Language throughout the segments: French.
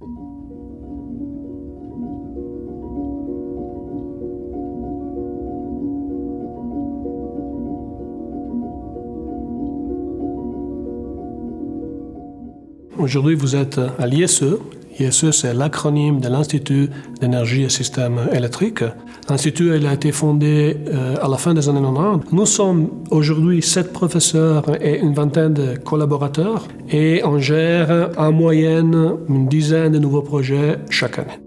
Aujourd'hui, vous êtes à l'ISE. ISE, c'est l'acronyme de l'Institut d'énergie et systèmes électriques. L'Institut a été fondé à la fin des années 90. Nous sommes aujourd'hui 7 professeurs et une vingtaine de collaborateurs et on gère en moyenne une dizaine de nouveaux projets chaque année.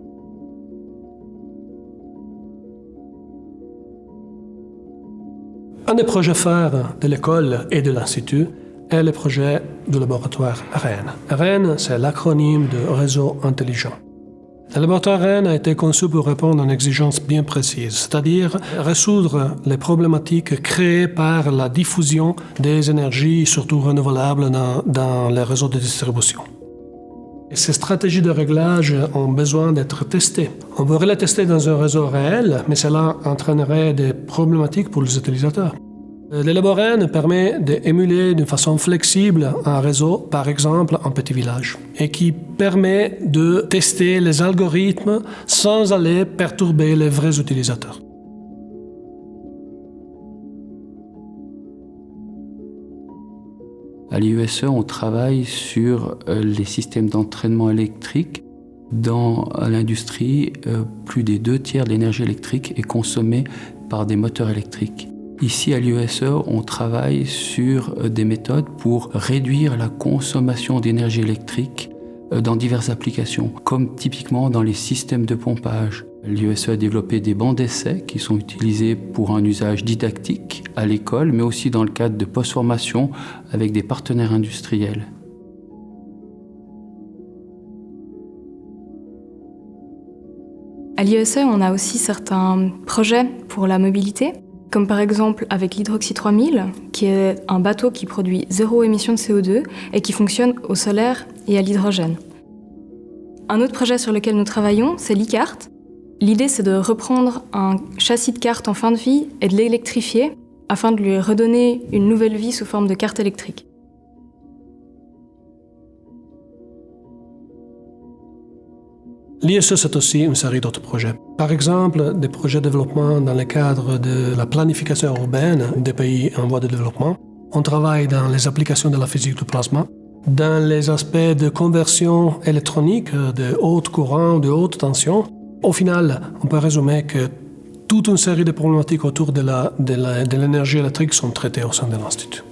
Un des projets phares de l'école et de l'Institut est le projet du laboratoire REN. REN, c'est l'acronyme de Réseau Intelligent. Le laboratoire REN a été conçu pour répondre à une exigence bien précise, c'est-à-dire résoudre les problématiques créées par la diffusion des énergies, surtout renouvelables, dans les réseaux de distribution. Et ces stratégies de réglage ont besoin d'être testées. On pourrait les tester dans un réseau réel, mais cela entraînerait des problématiques pour les utilisateurs. Le labo REN permet d'émuler d'une façon flexible un réseau, par exemple un petit village, et qui permet de tester les algorithmes sans aller perturber les vrais utilisateurs. À l'IESE, on travaille sur les systèmes d'entraînement électrique. Dans l'industrie, plus des 2/3 de l'énergie électrique est consommée par des moteurs électriques. Ici, à l'IESE, on travaille sur des méthodes pour réduire la consommation d'énergie électrique dans diverses applications, comme typiquement dans les systèmes de pompage. L'IESE a développé des bancs d'essai qui sont utilisés pour un usage didactique à l'école, mais aussi dans le cadre de post-formation avec des partenaires industriels. À l'IESE, on a aussi certains projets pour la mobilité, comme par exemple avec l'Hydroxy 3000, qui est un bateau qui produit 0 émission de CO2 et qui fonctionne au solaire et à l'hydrogène. Un autre projet sur lequel nous travaillons, c'est l'e-carte. L'idée, c'est de reprendre un châssis de carte en fin de vie et de l'électrifier afin de lui redonner une nouvelle vie sous forme de carte électrique. L'ISE, c'est aussi une série d'autres projets. Par exemple, des projets de développement dans le cadre de la planification urbaine des pays en voie de développement. On travaille dans les applications de la physique du plasma, dans les aspects de conversion électronique de haute courant, de haute tension. Au final, on peut résumer que toute une série de problématiques autour de l'énergie électrique sont traitées au sein de l'Institut.